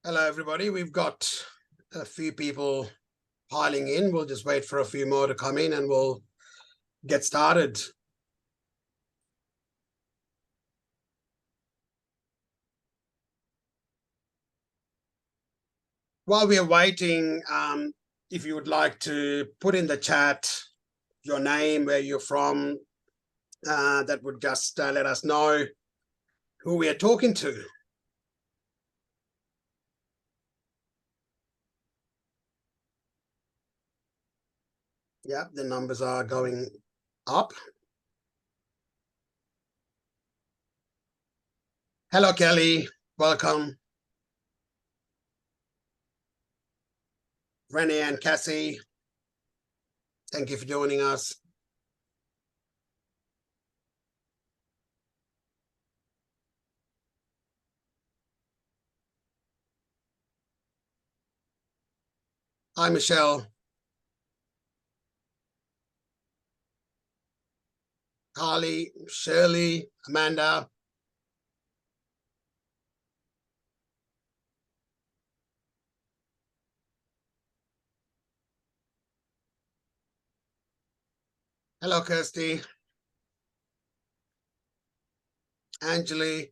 Hello, everybody. We've got a few people piling in. We'll just wait for a few more to come in and we'll get started. While we are waiting, if you would like to put in the chat your name, where you're from, that would just let us know who we are talking to. Yeah, the numbers are going up. Hello, Kelly. Welcome. Renee and Cassie, thank you for joining us. Hi, Michelle. Carly, Shirley, Amanda. Hello, Kirsty. Angeli.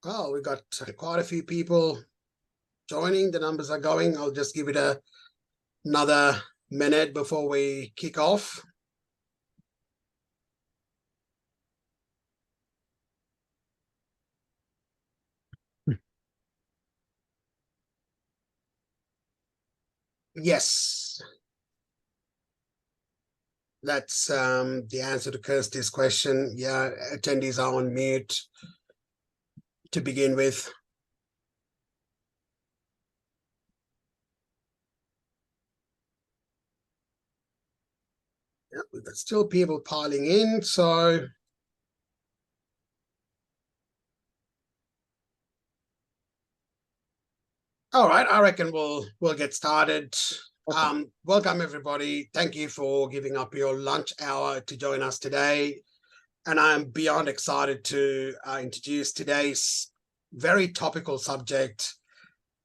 Oh, we've got quite a few people joining. The numbers are going. I'll just give it another minute before we kick off. Yes. That's the answer to Kirsty's question. Yeah, attendees are on mute to begin with. Yeah, we've got still people piling in, so all right, I reckon we'll get started. Welcome everybody. Thank you for giving up your lunch hour to join us today. And I'm beyond excited to introduce today's very topical subject,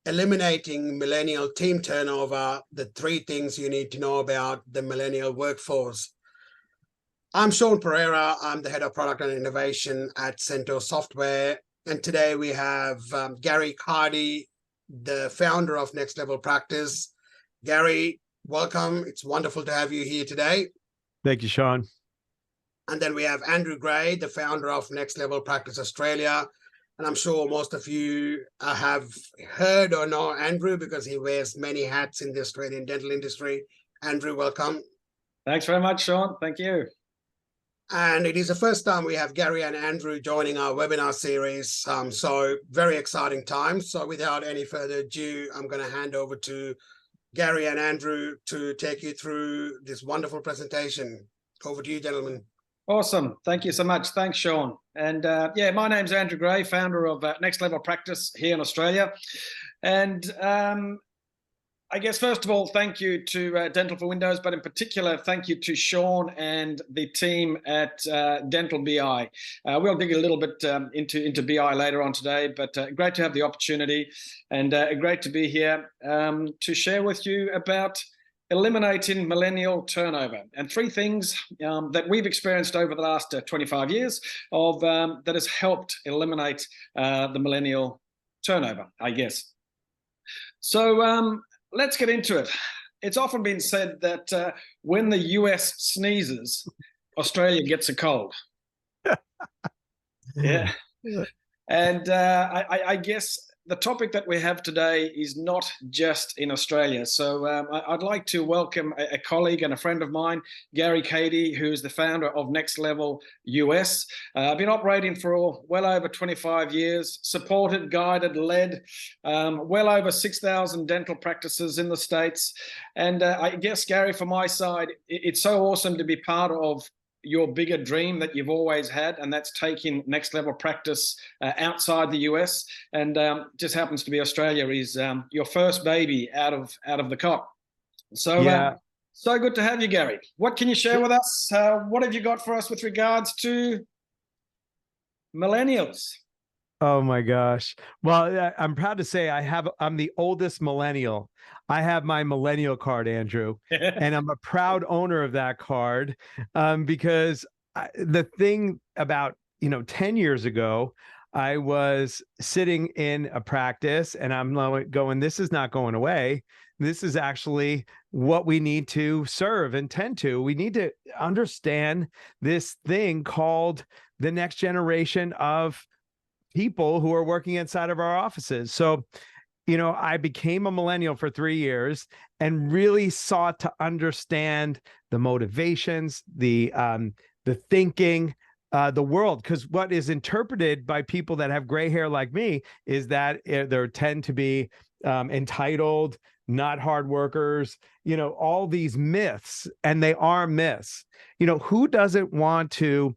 eliminating millennial team turnover, the 3 things you need to know about the millennial workforce. I'm Sean Pereira. I'm the head of product and innovation at Centaur Software. And today we have Gary Kadi, the founder of NextLevel Practice. Gary, welcome. It's wonderful to have you here today. Thank you, Sean. And then we have Andrew Gray, the founder of NextLevel Practice Australia. And I'm sure most of you have heard or know Andrew because he wears many hats in the Australian dental industry. Andrew, welcome. Thanks very much, Sean. Thank you. And it is the first time we have Gary and Andrew joining our webinar series. So very exciting times. So without any further ado, I'm going to hand over to Gary and Andrew to take you through this wonderful presentation. Over to you, gentlemen. Awesome. Thank you so much. Thanks, Sean. And yeah, my name's Andrew Gray, founder of NextLevel Practice here in Australia. And I guess, first of all, thank you to Dental for Windows, but in particular, thank you to Sean and the team at Dental BI. We'll dig a little bit into BI later on today, but great to have the opportunity and great to be here to share with you about eliminating millennial turnover and 3 things that we've experienced over the last 25 years of that has helped eliminate the millennial turnover, I guess. So let's get into it. It's often been said that when the US sneezes, Australia gets a cold. Yeah. And I guess the topic that we have today is not just in Australia. So I'd like to welcome a colleague and a friend of mine, Gary Kadi, who is the founder of NextLevel US. I've been operating for well over 25 years, supported, guided, led well over 6,000 dental practices in the States. And I guess, Gary, from my side, it's so awesome to be part of your bigger dream that you've always had, and that's taking NextLevel Practice outside the US, and just happens to be Australia is your first baby out of the cot. So yeah. So good to have you, Gary. What can you share with us? What have you got for us with regards to millennials? Oh my gosh. Well, I'm proud to say I'm the oldest millennial. I have my millennial card, Andrew, and I'm a proud owner of that card, because the thing about, 10 years ago, I was sitting in a practice and I'm going, this is not going away. This is actually what we need to serve and tend to. We need to understand this thing called the next generation of people who are working inside of our offices. So, I became a millennial for 3 years and really sought to understand the motivations, the thinking, the world. Because what is interpreted by people that have gray hair like me is that they tend to be entitled, not hard workers, all these myths, and they are myths. Who doesn't want to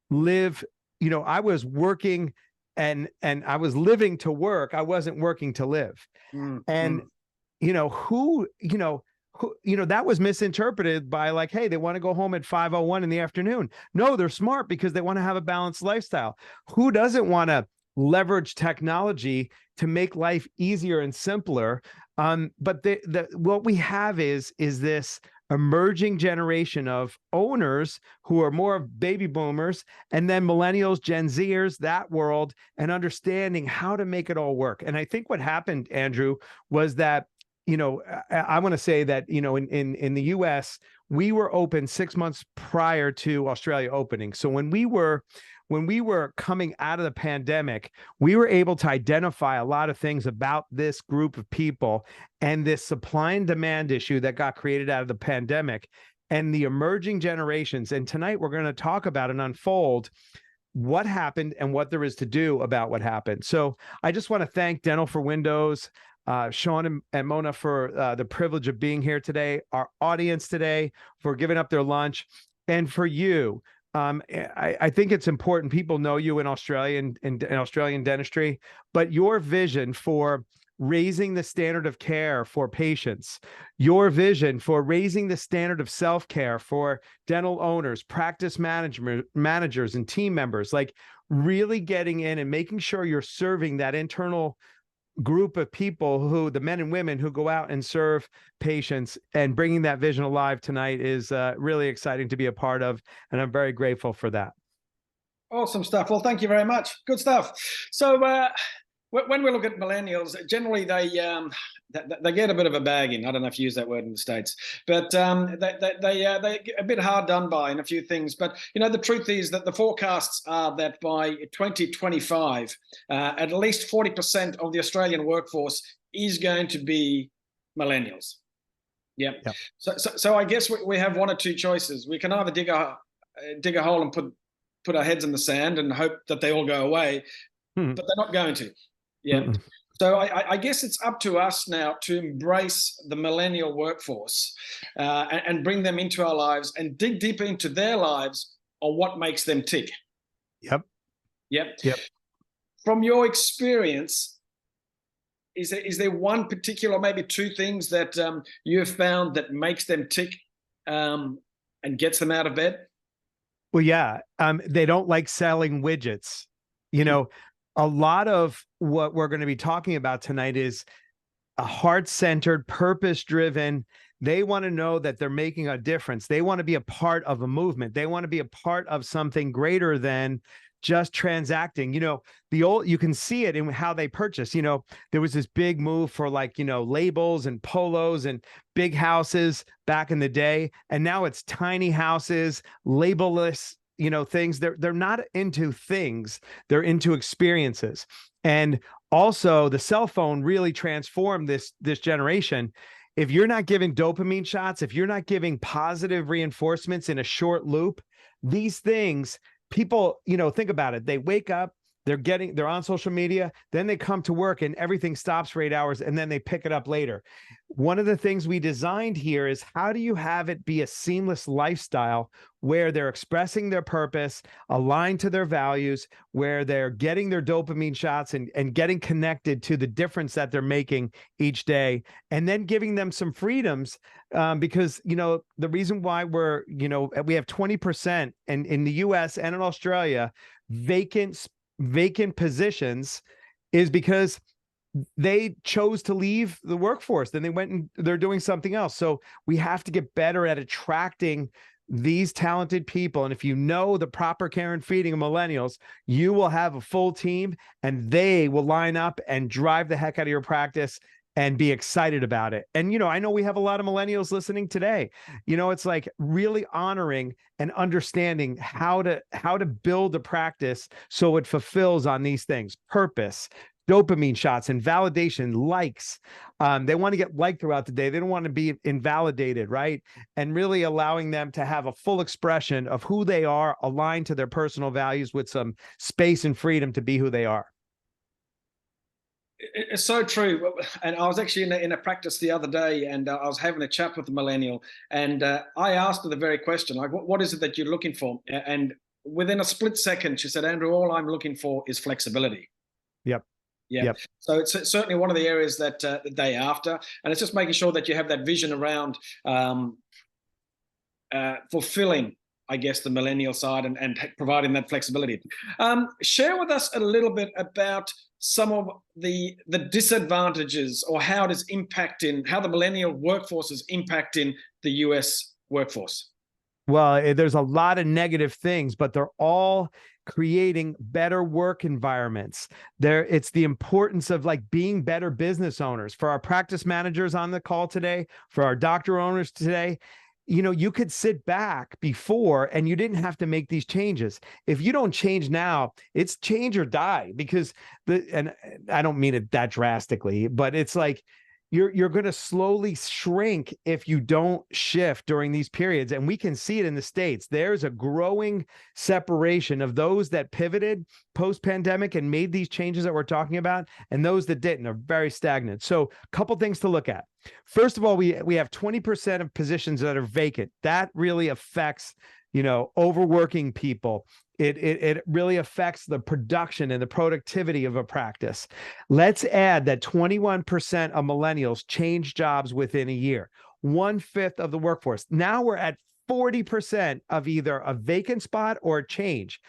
live? I was working and I was living to work. I wasn't working to live. And that was misinterpreted by like, hey, they want to go home at 5:01 in the afternoon. No, they're smart because they want to have a balanced lifestyle. Who doesn't want to leverage technology to make life easier and simpler? But what we have is this emerging generation of owners who are more of baby boomers, and then millennials, Gen Zers, that world, and understanding how to make it all work. And I think what happened, Andrew, was that, I want to say that, in the US, we were open 6 months prior to Australia opening. So when we were coming out of the pandemic, we were able to identify a lot of things about this group of people and this supply and demand issue that got created out of the pandemic and the emerging generations. And tonight we're going to talk about and unfold what happened and what there is to do about what happened. So I just want to thank Dental for Windows, Sean and Mona for the privilege of being here today, our audience today for giving up their lunch, and for you. I think it's important people know you in Australia and in Australian dentistry, but your vision for raising the standard of care for patients, your vision for raising the standard of self-care for dental owners, practice managers, and team members, like really getting in and making sure you're serving that internal group of people who, the men and women who go out and serve patients, and bringing that vision alive tonight is really exciting to be a part of. And I'm very grateful for that. Awesome stuff. Well, thank you very much. Good stuff. So when we look at millennials, generally they get a bit of a bagging. I don't know if you use that word in the States, but they a bit hard done by in a few things. But the truth is that the forecasts are that by 2025, at least 40% of the Australian workforce is going to be millennials. Yep. So I guess we have one or two choices. We can either dig a hole and put our heads in the sand and hope that they all go away, but they're not going to. Yeah. So I guess it's up to us now to embrace the millennial workforce and bring them into our lives and dig deeper into their lives on what makes them tick. Yep. From your experience, is there one particular, maybe two things that you have found that makes them tick and gets them out of bed? Well, yeah. They don't like selling widgets. A lot of what we're going to be talking about tonight is a heart-centered, purpose-driven. They want to know that they're making a difference. They want to be a part of a movement. They want to be a part of something greater than just transacting. You can see it in how they purchase. There was this big move for labels and polos and big houses back in the day. And now it's tiny houses, labelless, things. They're not into things, they're into experiences. And also the cell phone really transformed this generation. If you're not giving dopamine shots, if you're not giving positive reinforcements in a short loop, these things, people, think about it. They wake up, they're on social media, then they come to work and everything stops for 8 hours and then they pick it up later. One of the things we designed here is how do you have it be a seamless lifestyle where they're expressing their purpose, aligned to their values, where they're getting their dopamine shots and getting connected to the difference that they're making each day, and then giving them some freedoms because, the reason why we have 20% in the US and in Australia, vacant vacant positions is because they chose to leave the workforce. Then they went and they're doing something else. So we have to get better at attracting these talented people. And if you know the proper care and feeding of millennials, you will have a full team and they will line up and drive the heck out of your practice and be excited about it. And, you know, I know we have a lot of millennials listening today. You know, it's like really honoring and understanding how to build a practice so it fulfills on these things: purpose, dopamine shots, and validation, likes. They want to get liked throughout the day. They don't want to be invalidated, right? And really allowing them to have a full expression of who they are, aligned to their personal values with some space and freedom to be who they are. It's so true. And I was actually in a practice the other day, and I was having a chat with a millennial, and I asked her the very question, like, what is it that you're looking for? And within a split second, she said, Andrew, all I'm looking for is flexibility. Yep. Yeah. Yep. So it's certainly one of the areas that they're after. And it's just making sure that you have that vision around fulfilling, I guess, the millennial side and providing that flexibility. Share with us a little bit about some of the disadvantages, or how it is impacting, how the millennial workforce is impacting the US workforce. Well, there's a lot of negative things, but they're all creating better work environments. It's the importance of like being better business owners. For our practice managers on the call today, for our doctor owners today, you know, you could sit back before and you didn't have to make these changes. If you don't change now, it's change or die, because and I don't mean it that drastically, but it's like you're going to slowly shrink if you don't shift during these periods. And we can see it in the States. There's a growing separation of those that pivoted post-pandemic and made these changes that we're talking about, and those that didn't are very stagnant. So a couple things to look at. First of all, we have 20% of positions that are vacant. That really affects, you know, overworking people. It really affects the production and the productivity of a practice. Let's add that 21% of millennials change jobs within a year, 1/5 of the workforce. Now we're at 40% of either a vacant spot or a change.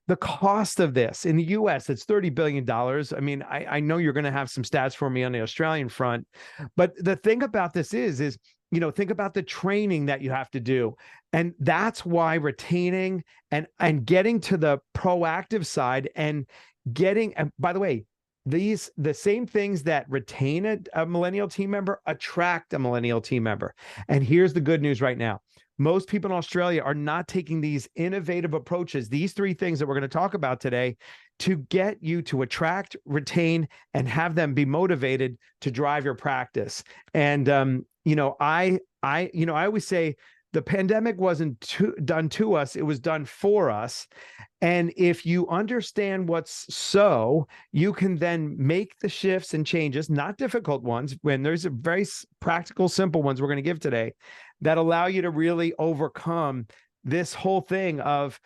The cost of this in the US, it's $30 billion. I mean, I know you're going to have some stats for me on the Australian front, but the thing about this is, you know, think about the training that you have to do. And that's why retaining and getting to the proactive side and getting, and by the way, the same things that retain a millennial team member attract a millennial team member. And here's the good news right now. Most people in Australia are not taking these innovative approaches, these 3 things that we're going to talk about today, to get you to attract, retain, and have them be motivated to drive your practice. And, you know, I always say the pandemic wasn't done to us, it was done for us. And if you understand what's so, you can then make the shifts and changes, not difficult ones, when there's a very practical, simple ones we're going to give today, that allow you to really overcome this whole thing of,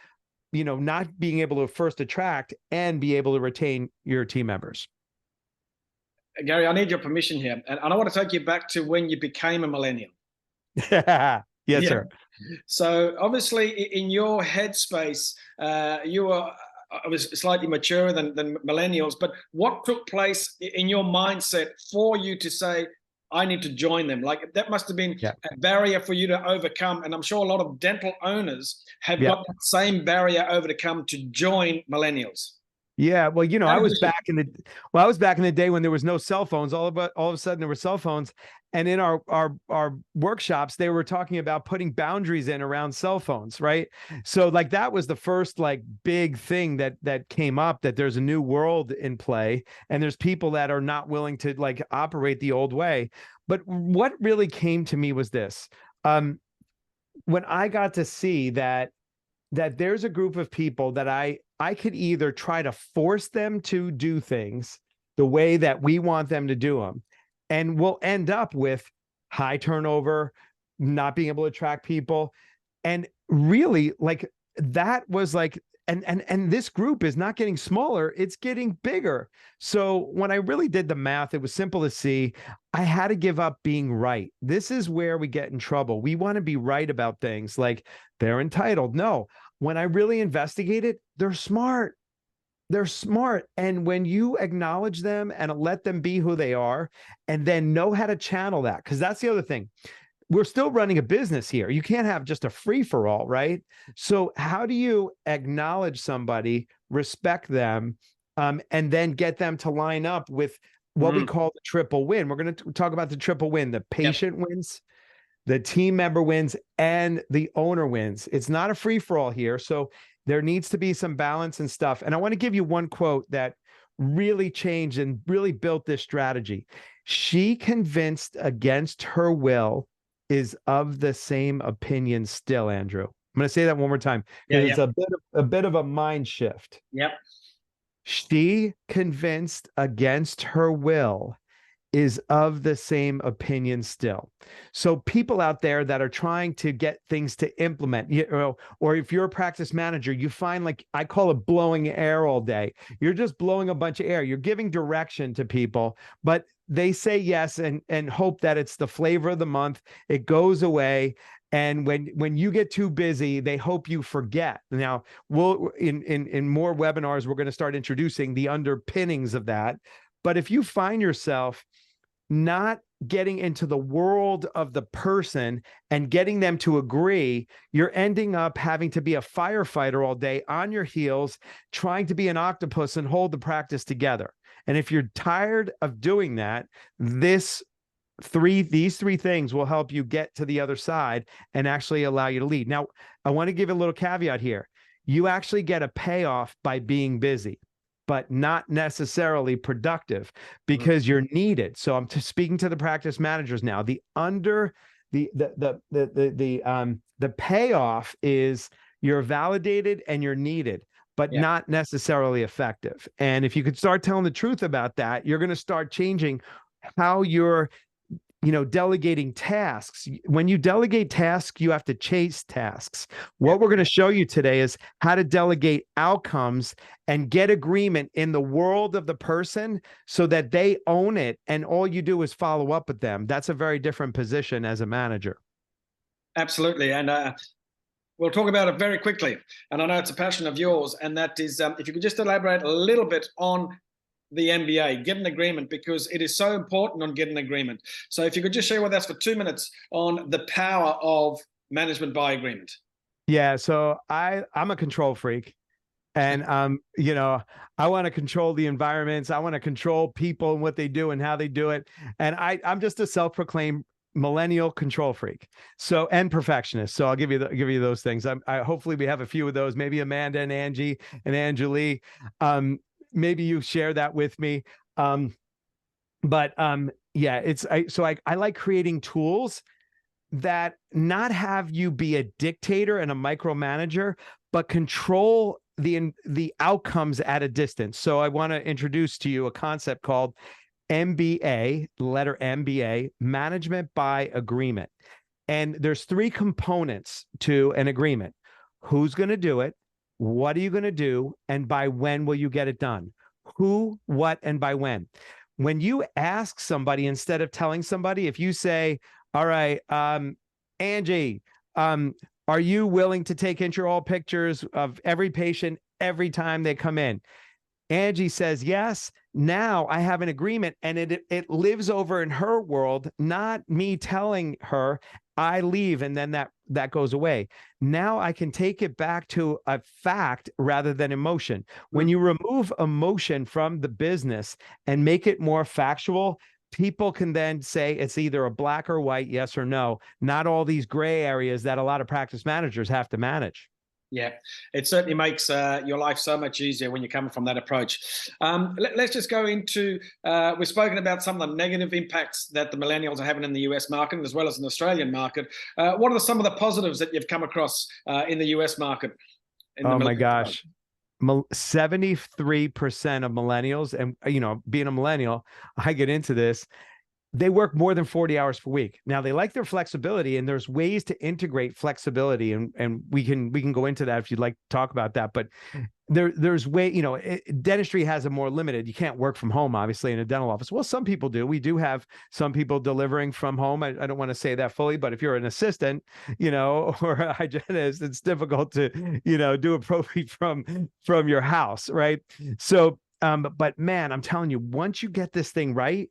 you know, not being able to first attract and be able to retain your team members. Gary, I need your permission here. And I want to take you back to when you became a millennial. Yes, yeah, sir. So obviously in your headspace, you were slightly maturer than millennials, but what took place in your mindset for you to say, I need to join them? Like, that must have been a barrier for you to overcome. And I'm sure a lot of dental owners have got that same barrier overcome to join millennials. Yeah, well, you know, I was back in the day when there was no cell phones. All of a sudden there were cell phones, and in our workshops they were talking about putting boundaries in around cell phones, right? So like that was the first like big thing that came up, that there's a new world in play and there's people that are not willing to like operate the old way. But what really came to me was this. When I got to see that there's a group of people that I could either try to force them to do things the way that we want them to do them, and we'll end up with high turnover, not being able to attract people. And really, like, that was like, and this group is not getting smaller, it's getting bigger. So when I really did the math, it was simple to see. I had to give up being right. This is where we get in trouble. We want to be right about things, like they're entitled. No, when I really investigated, they're smart. They're smart. And when you acknowledge them and let them be who they are, and then know how to channel that, because that's the other thing. We're still running a business here. You can't have just a free for all, right? So how do you acknowledge somebody, respect them, and then get them to line up with what we call the triple win? We're going to talk about the triple win. The patient wins, the team member wins, and the owner wins. It's not a free for all here. So there needs to be some balance and stuff. And I want to give you one quote that really changed and really built this strategy. She convinced against her will is of the same opinion still, Andrew. I'm going to say that one more time because it's a bit of a mind shift. Yep. She convinced against her will is of the same opinion still. So people out there that are trying to get things to implement, or if you're a practice manager, you find, like, I call it blowing air all day. You're just blowing a bunch of air. You're giving direction to people, but they say yes and hope that it's the flavor of the month. It goes away. And when you get too busy, they hope you forget. Now, we'll in more webinars, we're going to start introducing the underpinnings of that. But if you find yourself not getting into the world of the person and getting them to agree, you're ending up having to be a firefighter all day on your heels, trying to be an octopus and hold the practice together. And if you're tired of doing that, these three things will help you get to the other side and actually allow you to lead. Now, I want to give a little caveat here. You actually get a payoff by being busy, but not necessarily productive, because you're needed. So I'm speaking to the practice managers now. The payoff is you're validated and you're needed, but not necessarily effective. And if you could start telling the truth about that, you're going to start changing how you're delegating tasks. When you delegate tasks, you have to chase tasks. What we're going to show you today is how to delegate outcomes and get agreement in the world of the person so that they own it. And all you do is follow up with them. That's a very different position as a manager. Absolutely. And we'll talk about it very quickly. And I know it's a passion of yours. And that is, if you could just elaborate a little bit on the MBA, get an agreement, because it is so important on getting an agreement. So if you could just share with us for 2 minutes on the power of management by agreement. Yeah. So I'm a control freak. And, I want to control the environments. I want to control people and what they do and how they do it. And I'm just a self-proclaimed millennial control freak. So, and perfectionist. So I'll give you those things. Hopefully we have a few of those, maybe Amanda and Angie and Angelie. Maybe you share that with me. I like creating tools that not have you be a dictator and a micromanager, but control the outcomes at a distance. So I want to introduce to you a concept called MBA, letter MBA, management by agreement. And there's 3 components to an agreement. Who's going to do it? What are you going to do? And by when will you get it done? Who, what, and by when? When you ask somebody instead of telling somebody, if you say, all right, Angie, are you willing to take intraoral pictures of every patient every time they come in? Angie says yes. Now I have an agreement, and it lives over in her world, not me telling her. I leave and then that goes away. Now I can take it back to a fact rather than emotion. When you remove emotion from the business and make it more factual, people can then say it's either a black or white, yes or no, not all these gray areas that a lot of practice managers have to manage. Yeah, it certainly makes your life so much easier when you're coming from that approach. Let's just go into, we've spoken about some of the negative impacts that the millennials are having in the US market as well as in the Australian market. What are some of the positives that you've come across in the US market? Oh my gosh. 73% of millennials, and being a millennial, I get into this. they work more than 40 hours per week. Now they like their flexibility, and there's ways to integrate flexibility. And we can go into that if you'd like to talk about that. But there's way, dentistry has a more limited, you can't work from home, obviously, in a dental office. Well, some people do. We do have some people delivering from home. I don't want to say that fully, but if you're an assistant, or a hygienist, it's difficult to, do a prophy from your house. Right. So, but man, I'm telling you, once you get this thing right,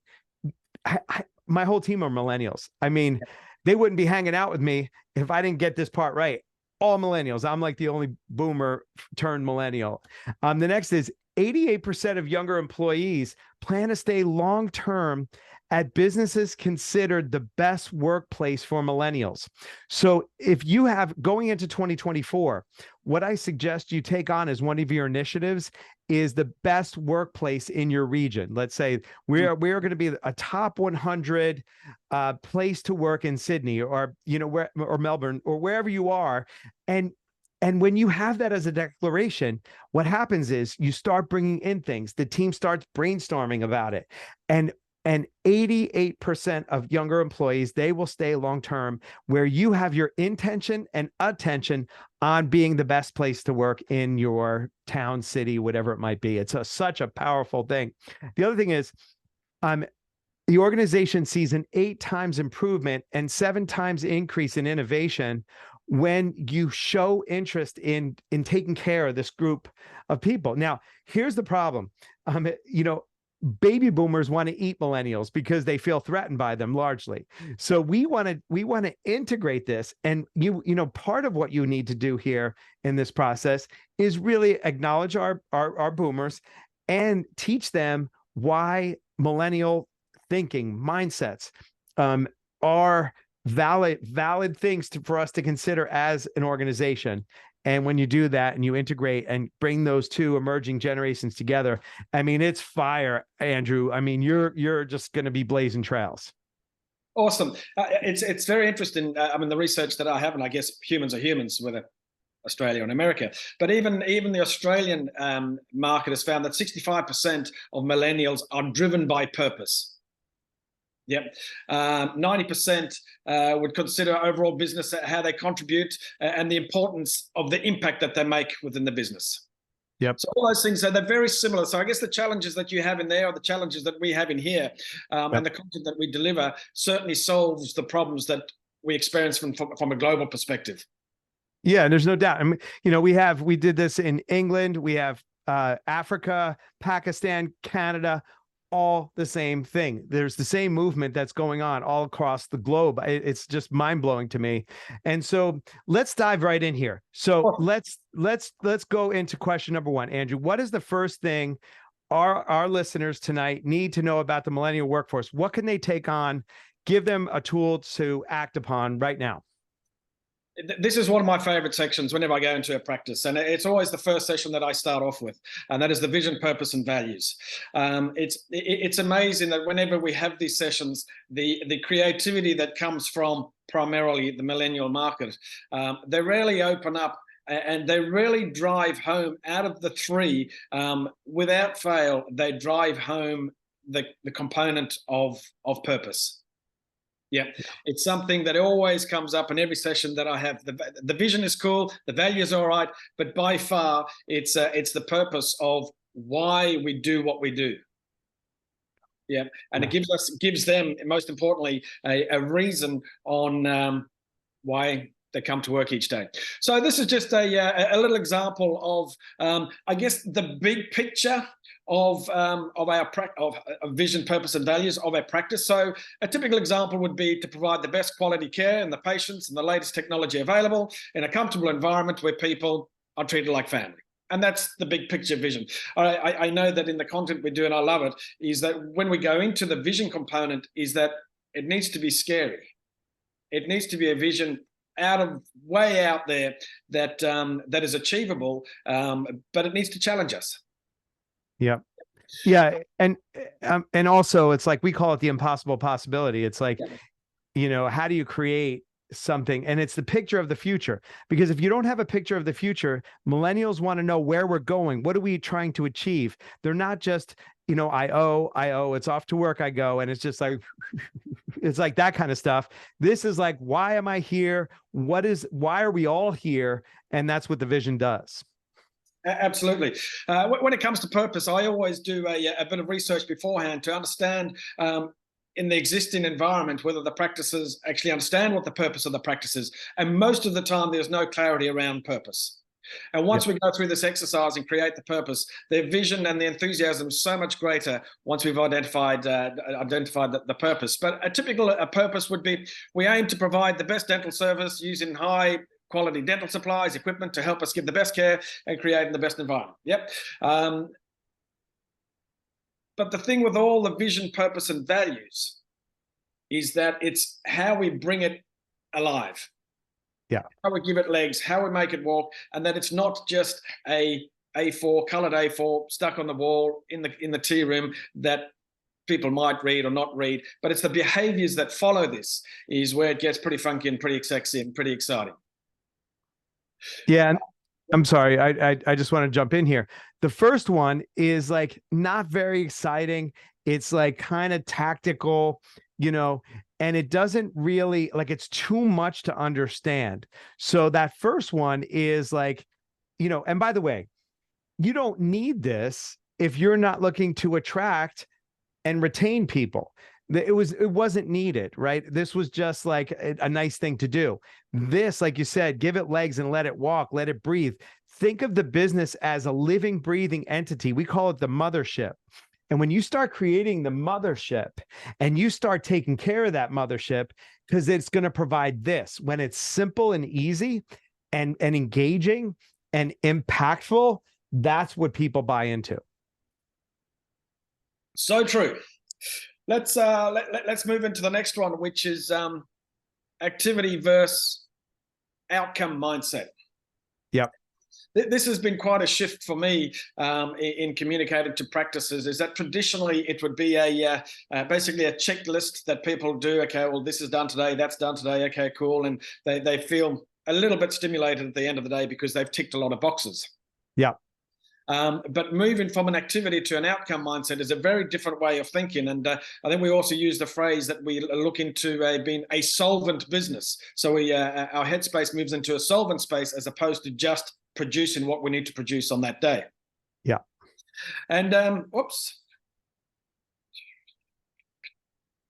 my whole team are millennials. I mean, they wouldn't be hanging out with me if I didn't get this part right. All millennials. I'm like the only boomer turned millennial. The next is 88% of younger employees plan to stay long-term at businesses considered the best workplace for millennials. So if you have, going into 2024, what I suggest you take on as one of your initiatives is the best workplace in your region. Let's say we are going to be a top 100 place to work in Sydney, or or Melbourne, or wherever you are. And when you have that as a declaration, what happens is you start bringing in things. The team starts brainstorming about it, and 88% of younger employees, they will stay long-term where you have your intention and attention on being the best place to work in your town, city, whatever it might be. It's such a powerful thing. The other thing is, the organization sees an 8 times improvement and 7 times increase in innovation when you show interest in taking care of this group of people. Now, here's the problem. Baby boomers want to eat millennials because they feel threatened by them largely. So we want to integrate this. And part of what you need to do here in this process is really acknowledge our boomers and teach them why millennial thinking mindsets are valid things for us to consider as an organization. And when you do that and you integrate and bring those two emerging generations together, I mean, it's fire, Andrew. I mean, you're just going to be blazing trails. Awesome. It's very interesting. The research that I have, and I guess humans are humans, whether Australia and America, but even the Australian market has found that 65% of millennials are driven by purpose. Yep. 90% would consider overall business, how they contribute, and the importance of the impact that they make within the business. Yep. So all those things, so they're very similar. So I guess the challenges that you have in there are the challenges that we have in here, and the content that we deliver certainly solves the problems that we experience from a global perspective. Yeah, there's no doubt. I mean, we did this in England, we have Africa, Pakistan, Canada, all the same thing. There's the same movement that's going on all across the globe. It's just mind-blowing to me. And so let's dive right in here. So let's go into question number 1. Andrew, what is the first thing our listeners tonight need to know about the millennial workforce? What can they take on? Give them a tool to act upon right now. This is one of my favorite sections whenever I go into a practice, and it's always the first session that I start off with, and that is the vision, purpose, and values. It's amazing that whenever we have these sessions, the creativity that comes from primarily the millennial market, they really open up and they really drive home out of the 3, without fail, they drive home the component of purpose. Yeah, it's something that always comes up in every session that I have. The vision is cool, the value is all right, but by far it's the purpose of why we do what we do. Yeah, and it gives them, most importantly, a reason on why they come to work each day. So this is just a little example of, I guess, the big picture of vision, purpose, and values of our practice. So a typical example would be to provide the best quality care and the patients and the latest technology available in a comfortable environment where people are treated like family. And that's the big picture vision. I know that in the content we do, and I love it, is that when we go into the vision component, is that it needs to be scary. It needs to be a vision way out there that is achievable, but it needs to challenge us. Yeah. Yeah. And also it's like, we call it the impossible possibility. It's like, how do you create something? And it's the picture of the future, because if you don't have a picture of the future, millennials want to know where we're going. What are we trying to achieve? They're not just I owe, it's off to work I go. And it's just like, it's like that kind of stuff. This is like, why am I here? Why are we all here? And that's what the vision does. Absolutely. When it comes to purpose, I always do a bit of research beforehand to understand in the existing environment whether the practices actually understand what the purpose of the practice is. And most of the time, there's no clarity around purpose. And once we go through this exercise and create the purpose, their vision and the enthusiasm is so much greater once we've identified the purpose. But a typical purpose would be, we aim to provide the best dental service using high quality dental supplies, equipment to help us give the best care and create the best environment. Yep. But the thing with all the vision, purpose, and values is that it's how we bring it alive. Yeah. How we give it legs, how we make it walk, and that it's not just a A4, colored A4 stuck on the wall in the tea room that people might read or not read, but it's the behaviors that follow this is where it gets pretty funky and pretty sexy and pretty exciting. Yeah. And I'm sorry. I just want to jump in here. The first one is like not very exciting. It's like kind of tactical, and it doesn't really, like, it's too much to understand. So that first one is like, and by the way, you don't need this if you're not looking to attract and retain people. It wasn't needed, right? This was just like a nice thing to do. This, like you said, give it legs and let it walk, let it breathe. Think of the business as a living, breathing entity. We call it the mothership. And when you start creating the mothership and you start taking care of that mothership, because it's going to provide this, when it's simple and easy and engaging and impactful, that's what people buy into. So true. Let's move into the next one, which is activity versus outcome mindset. Yep. This has been quite a shift for me in communicating to practices. Is that traditionally it would be basically a checklist that people do. Okay, well, this is done today, that's done today. Okay, cool, and they feel a little bit stimulated at the end of the day because they've ticked a lot of boxes. Yeah. But moving from an activity to an outcome mindset is a very different way of thinking. And I think we also use the phrase that we look into being a solvent business. So our headspace moves into a solvent space as opposed to just producing what we need to produce on that day. Yeah. And whoops.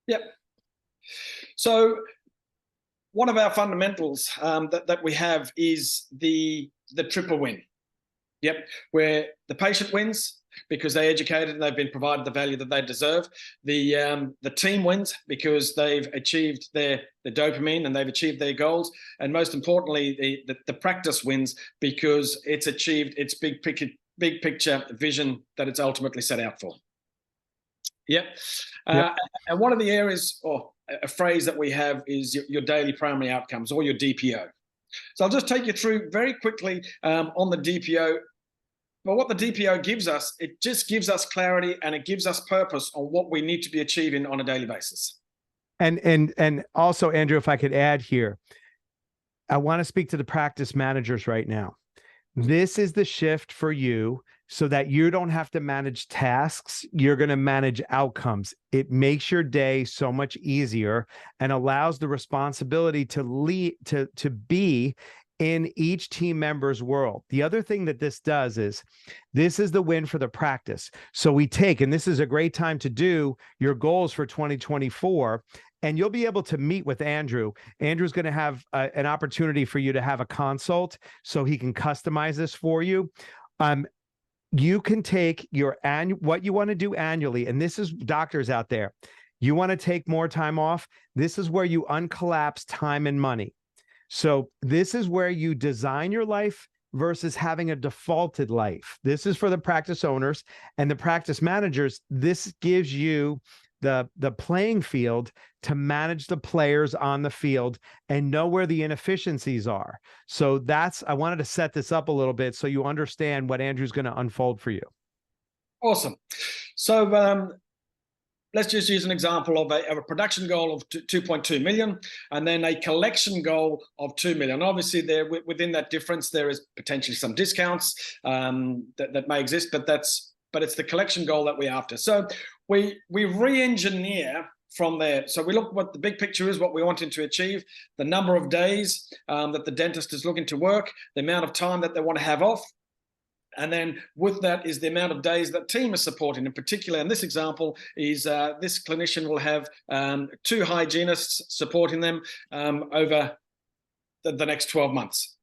Yep. So one of our fundamentals that we have is the triple win. Yep, where the patient wins because they're educated and they've been provided the value that they deserve. The team wins because they've achieved their dopamine and they've achieved their goals. And most importantly, the practice wins because it's achieved its big picture vision that it's ultimately set out for. Yep. And one of the areas, or a phrase that we have, is your daily primary outcomes, or your DPO. So I'll just take you through very quickly on the DPO. But what the DPO gives us, it just gives us clarity and it gives us purpose on what we need to be achieving on a daily basis. And also, Andrew, if I could add here, I want to speak to the practice managers right now. This is the shift for you so that you don't have to manage tasks. You're going to manage outcomes. It makes your day so much easier and allows the responsibility to lead, to be in each team member's world. The other thing that this does is, this is the win for the practice. So we take, and this is a great time to do your goals for 2024, and you'll be able to meet with Andrew. Andrew's going to have an opportunity for you to have a consult so he can customize this for you. You can take your what you want to do annually, and this is doctors out there. You want to take more time off. This is where you uncollapse time and money. So this is where you design your life versus having a defaulted life. This is for the practice owners and the practice managers. This gives you the playing field to manage the players on the field and know where the inefficiencies are. So I wanted to set this up a little bit so you understand what Andrew's going to unfold for you. Awesome. So let's just use an example of a production goal of 2.2 million and then a collection goal of 2 million. Obviously, within that difference, there is potentially some discounts that may exist, but but it's the collection goal that we're after. So we re-engineer from there. So we look what the big picture is, what we're wanting to achieve, the number of days that the dentist is looking to work, the amount of time that they want to have off. And then with that is the amount of days that team is supporting. In particular, in this example, is this clinician will have 2 hygienists supporting them over the next 12 months.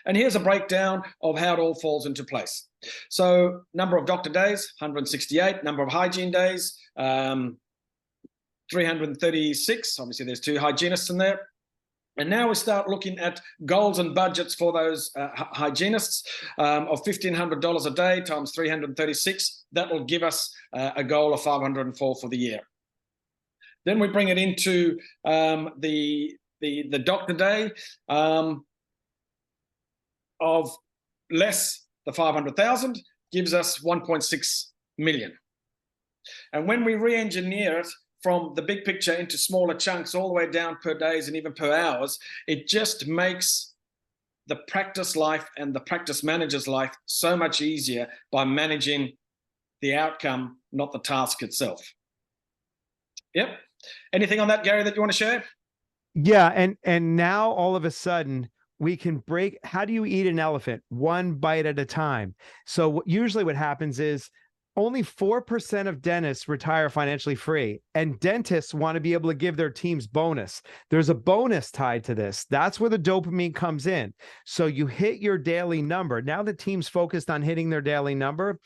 And here's a breakdown of how it all falls into place. So number of doctor days, 168. Number of hygiene days, 336. Obviously, there's 2 hygienists in there. And now we start looking at goals and budgets for those hygienists of $1,500 a day times 336. That will give us a goal of 504 for the year. Then we bring it into the doctor day of less the 500,000 gives us 1.6 million. And when we re-engineer it from the big picture into smaller chunks all the way down per days and even per hours, it just makes the practice life and the practice manager's life so much easier by managing the outcome, not the task itself. Yep. Anything on that, Gary, that you want to share? Yeah, and now all of a sudden we can break. How do you eat an elephant? One bite at a time. So usually what happens is only 4% of dentists retire financially free, and dentists want to be able to give their teams bonus. There's a bonus tied to this. That's where the dopamine comes in. So you hit your daily number. Now the team's focused on hitting their daily number.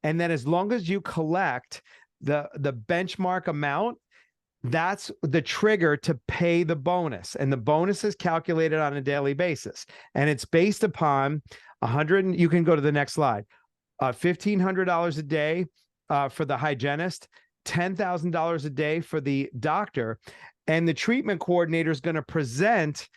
And then as long as you collect the benchmark amount, that's the trigger to pay the bonus. And the bonus is calculated on a daily basis. And it's based upon 100, you can go to the next slide. $1,500 a day for the hygienist, $10,000 a day for the doctor, and the treatment coordinator is going to present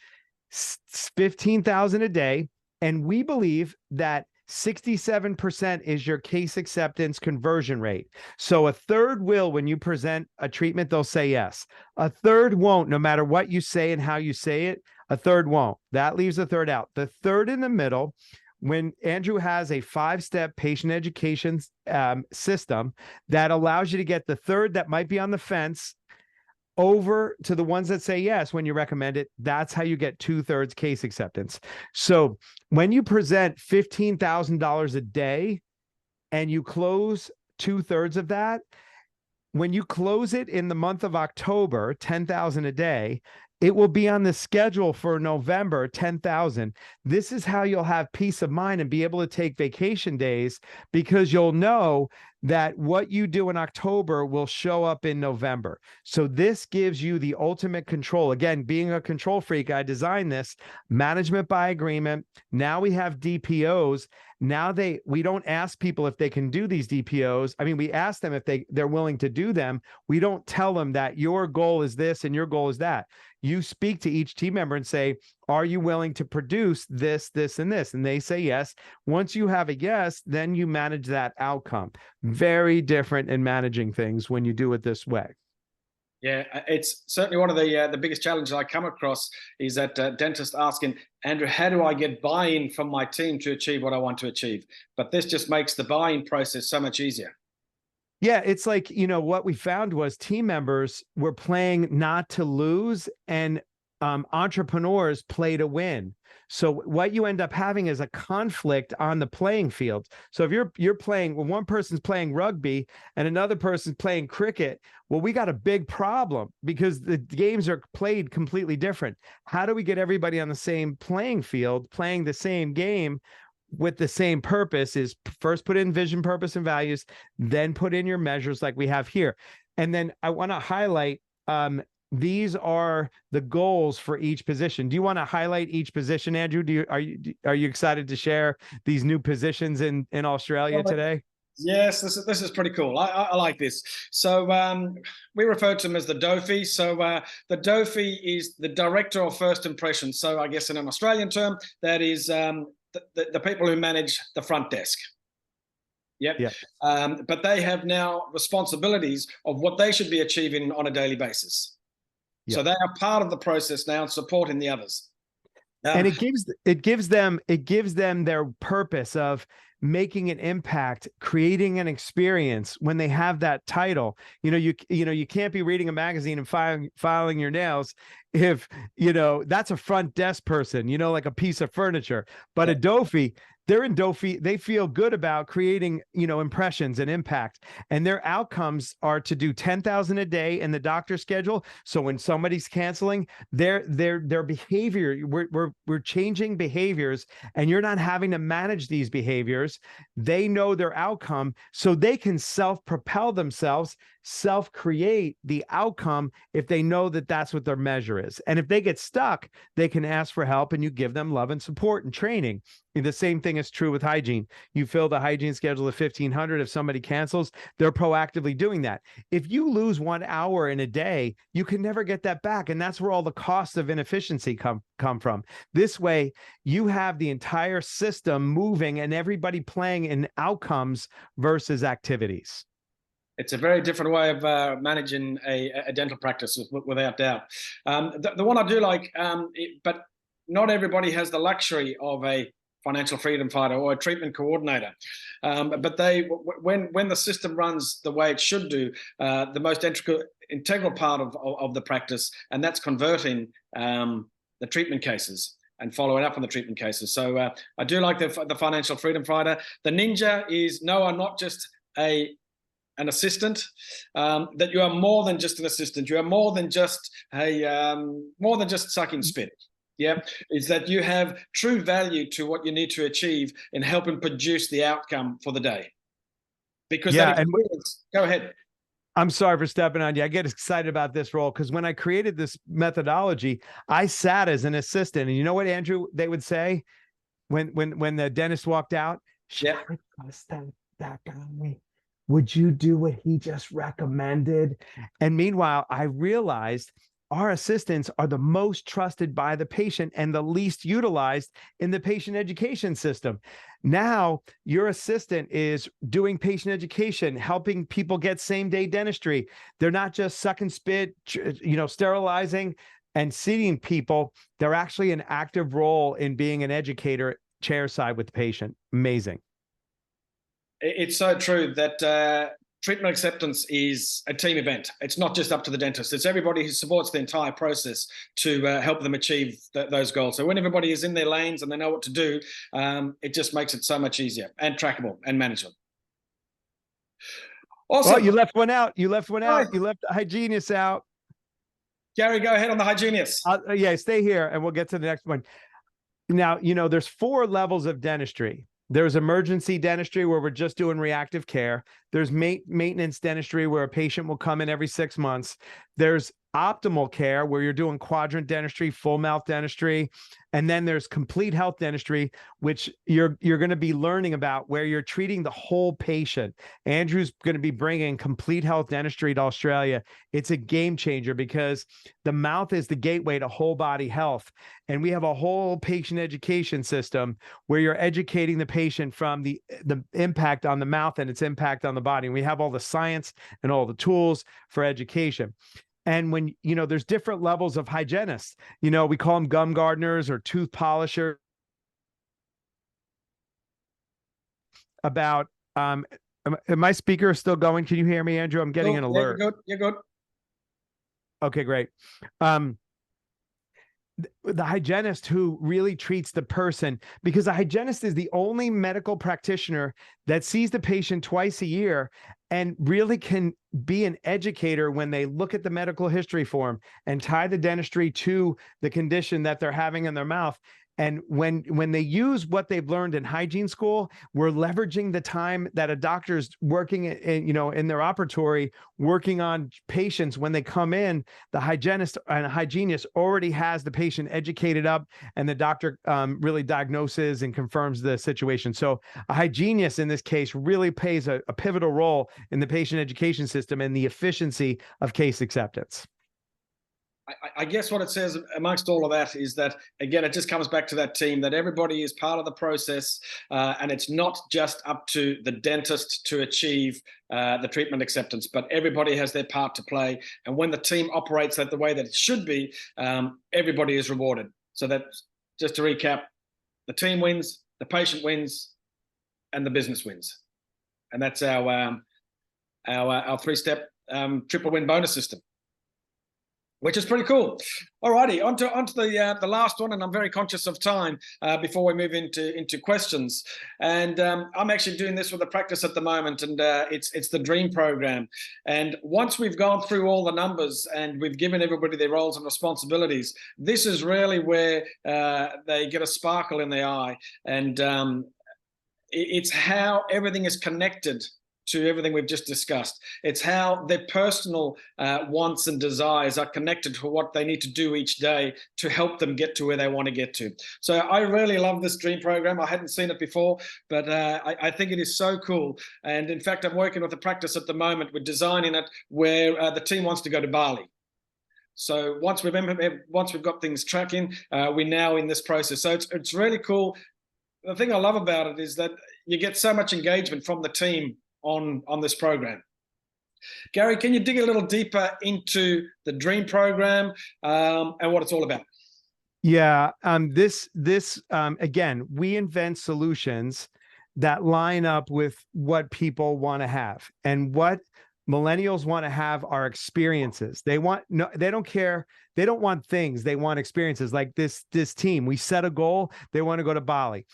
$15,000 a day. And we believe that 67% is your case acceptance conversion rate. So a third will, when you present a treatment, they'll say yes. A third won't, no matter what you say and how you say it. A third won't. That leaves a third out. The third in the middle, when Andrew has a 5-step patient education system that allows you to get the third that might be on the fence over to the ones that say yes when you recommend it, that's how you get 2/3 case acceptance. So when you present $15,000 a day and you close 2/3 of that, when you close it in the month of October, 10,000 a day, it will be on the schedule for November, 10,000. This is how you'll have peace of mind and be able to take vacation days, because you'll know that what you do in October will show up in November. So this gives you the ultimate control. Again, being a control freak, I designed this management by agreement. Now we have DPOs. Now we don't ask people if they can do these DPOs. I mean, we ask them if they're willing to do them. We don't tell them that your goal is this and your goal is that. You speak to each team member and say, are you willing to produce this, this, and this? And they say yes. Once you have a yes, then you manage that outcome. Very different in managing things when you do it this way. Yeah, it's certainly one of the biggest challenges I come across is that dentists asking, Andrew, how do I get buy-in from my team to achieve what I want to achieve? But this just makes the buy-in process so much easier. Yeah, it's like, what we found was team members were playing not to lose, and entrepreneurs play to win. So what you end up having is a conflict on the playing field. So if you're playing, when one person's playing rugby and another person's playing cricket, well, we got a big problem because the games are played completely different. How do we get everybody on the same playing field, playing the same game with the same purpose? Is first put in vision, purpose, and values, then put in your measures like we have here. And then I want to highlight, these are the goals for each position. Do you want to highlight each position, Andrew? Are you excited to share these new positions in Australia today? Yes, this is pretty cool. I like this. So we refer to them as the DOFI. So the DOFI is the Director of First Impressions. So I guess in an Australian term, that is the people who manage the front desk. Yep. But they have now responsibilities of what they should be achieving on a daily basis. Yep. So they are part of the process now and supporting the others. And it gives them their purpose of making an impact, creating an experience when they have that title. You can't be reading a magazine and filing your nails if, that's a front desk person, like a piece of furniture. But a Dofi, they're in Dofi, they feel good about creating, impressions and impact. And their outcomes are to do 10,000 a day in the doctor schedule. So when somebody's canceling, their behavior, we're changing behaviors, and you're not having to manage these behaviors. They know their outcome, so they can self-propel themselves, self-create the outcome if they know that that's what their measure is. And if they get stuck, they can ask for help, and you give them love and support and training. The same thing is true with hygiene. You fill the hygiene schedule at 1,500. If somebody cancels, they're proactively doing that. If you lose 1 hour in a day, you can never get that back. And that's where all the costs of inefficiency come from. This way, you have the entire system moving and everybody playing in outcomes versus activities. It's a very different way of managing a dental practice, without doubt. The one I do like, but not everybody has the luxury of a financial freedom fighter or a treatment coordinator. But when the system runs the way it should do, the most integral part of the practice, and that's converting the treatment cases and following up on the treatment cases. So I do like the financial freedom fighter. The ninja is, no, I'm not just an assistant, that you are more than just an assistant. You are more than just sucking spit. Yeah, is that you have true value to what you need to achieve in helping produce the outcome for the day. Because go ahead. I'm sorry for stepping on you. I get excited about this role because when I created this methodology, I sat as an assistant, and you know what, Andrew, they would say when the dentist walked out? Yeah. That guy. Would you do what he just recommended? And meanwhile, I realized our assistants are the most trusted by the patient and the least utilized in the patient education system. Now, your assistant is doing patient education, helping people get same-day dentistry. They're not just sucking spit, sterilizing and seating people. They're actually an active role in being an educator, chairside with the patient. Amazing. It's so true that treatment acceptance is a team event. It's not just up to the dentist. It's everybody who supports the entire process to help them achieve those goals. So when everybody is in their lanes and they know what to do, it just makes it so much easier and trackable and manageable. Also, you left one out. You left one out. You left the hygienist out. Gary, go ahead on the hygienist. Yeah, stay here and we'll get to the next one. Now, there's 4 levels of dentistry. There's emergency dentistry where we're just doing reactive care. There's maintenance dentistry where a patient will come in every 6 months. There's optimal care where you're doing quadrant dentistry, full mouth dentistry. And then there's complete health dentistry, which you're going to be learning about, where you're treating the whole patient. Andrew's going to be bringing complete health dentistry to Australia. It's a game changer because the mouth is the gateway to whole body health. And we have a whole patient education system where you're educating the patient from the impact on the mouth and its impact on the body. And we have all the science and all the tools for education. And when, there's different levels of hygienists, we call them gum gardeners or tooth polishers. About, my speaker is still going. Can you hear me, Andrew? I'm getting an alert. You're good. Okay, great. The hygienist who really treats the person, because the hygienist is the only medical practitioner that sees the patient twice a year and really can be an educator when they look at the medical history form and tie the dentistry to the condition that they're having in their mouth. And when they use what they've learned in hygiene school, we're leveraging the time that a doctor's working in their operatory, working on patients. When they come in, the hygienist and hygienist already has the patient educated up, and the doctor really diagnoses and confirms the situation. So a hygienist in this case really plays a pivotal role in the patient education system and the efficiency of case acceptance. I guess what it says amongst all of that is that, again, it just comes back to that team, that everybody is part of the process, and it's not just up to the dentist to achieve the treatment acceptance, but everybody has their part to play. And when the team operates the way that it should be, everybody is rewarded. So that, just to recap, the team wins, the patient wins, and the business wins. And that's our 3-step triple win bonus system, which is pretty cool. All righty, on to the last one, and I'm very conscious of time before we move into questions. And I'm actually doing this with a practice at the moment, and it's the Dream Program. And once we've gone through all the numbers and we've given everybody their roles and responsibilities, this is really where they get a sparkle in their eye. And it's how everything is connected to everything we've just discussed. It's how their personal wants and desires are connected to what they need to do each day to help them get to where they want to get to. So I really love this Dream Program. I hadn't seen it before, but I think it is so cool. And in fact, I'm working with a practice at the moment. We're designing it where the team wants to go to Bali. So once we've got things tracking, we're now in this process. So it's really cool. The thing I love about it is that you get so much engagement from the team on this program. Gary, can you dig a little deeper into the Dream Program and what it's all about? Yeah, this again, we invent solutions that line up with what people want to have, and what millennials want to have are experiences. They don't care. They don't want things. They want experiences. Like this team, we set a goal. They want to go to Bali.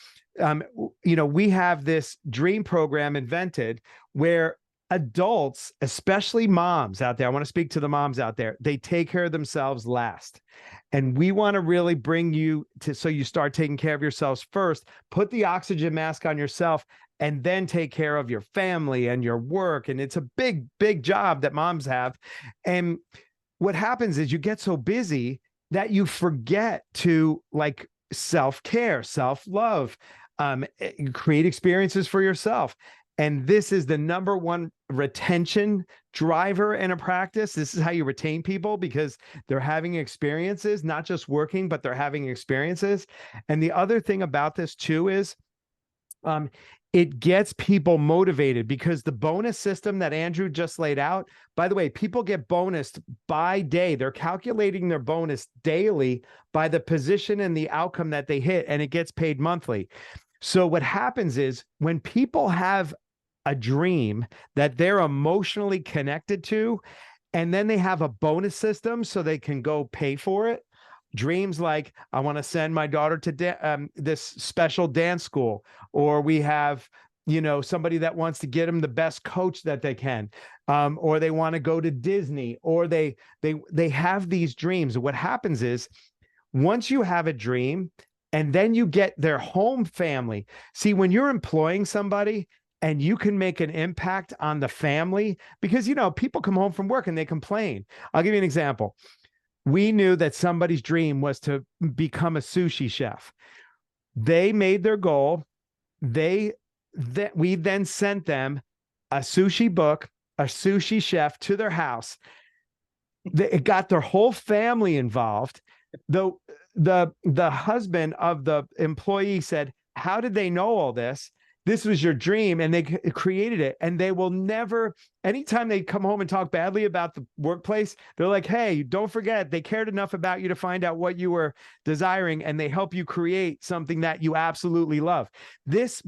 We have this Dream Program invented where adults, especially moms out there, I want to speak to the moms out there, they take care of themselves last. And we want to really bring you to, so you start taking care of yourselves first, put the oxygen mask on yourself, and then take care of your family and your work. And it's a big, big job that moms have. And what happens is you get so busy that you forget to self-care, self-love, create experiences for yourself. And this is the number one retention driver in a practice. This is how you retain people, because they're having experiences, not just working, but they're having experiences. And the other thing about this too is it gets people motivated, because the bonus system that Andrew just laid out, by the way, people get bonused by day. They're calculating their bonus daily by the position and the outcome that they hit, and it gets paid monthly. So what happens is when people have a dream that they're emotionally connected to, and then they have a bonus system so they can go pay for it. Dreams like, I want to send my daughter to this special dance school, or we have, somebody that wants to get them the best coach that they can, or they want to go to Disney, or they have these dreams. What happens is once you have a dream, and then you get their home family. See, when you're employing somebody and you can make an impact on the family, because, people come home from work and they complain. I'll give you an example. We knew that somebody's dream was to become a sushi chef. They made their goal. We then sent them a sushi book, a sushi chef to their house. It got their whole family involved. The husband of the employee said, how did they know all this? This was your dream, and they created it. And they will never, anytime they come home and talk badly about the workplace, they're like, hey, don't forget, they cared enough about you to find out what you were desiring, and they help you create something that you absolutely love. This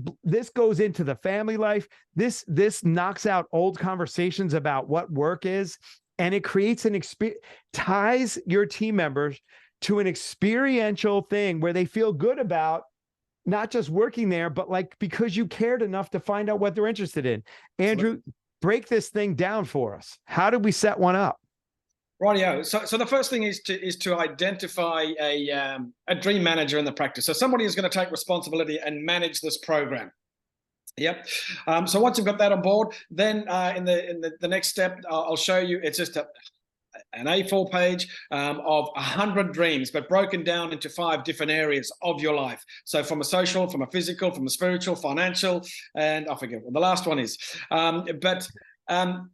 goes into the family life. This knocks out old conversations about what work is, and it creates ties your team members to an experiential thing where they feel good about not just working there, but because you cared enough to find out what they're interested in. Andrew, break this thing down for us. How did we set one up? Rightio. So the first thing is to identify a dream manager in the practice. So somebody is going to take responsibility and manage this program. Yep. So once you've got that on board, then in the next step, I'll show you. It's just an A4 page of 100 dreams, but broken down into 5 different areas of your life. So from a social, from a physical, from a spiritual, financial, and I forget what the last one is.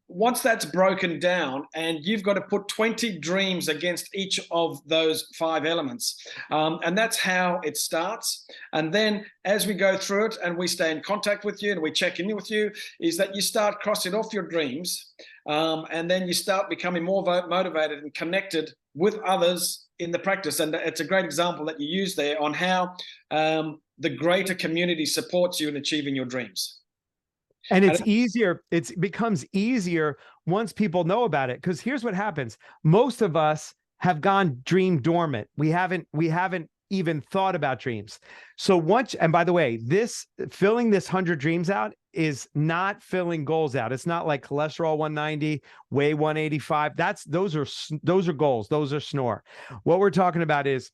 Once that's broken down, and you've got to put 20 dreams against each of those 5 elements. And that's how it starts. And then as we go through it and we stay in contact with you and we check in with you, is that you start crossing off your dreams. And then you start becoming more motivated and connected with others in the practice. And it's a great example that you use there on how the greater community supports you in achieving your dreams. And it's easier. It becomes easier once people know about it. Because here's what happens. Most of us have gone dream dormant. We haven't even thought about dreams. So once, and by the way, filling this 100 dreams out is not filling goals out. It's not like cholesterol 190, weigh 185. Those are goals. Those are snore. What we're talking about is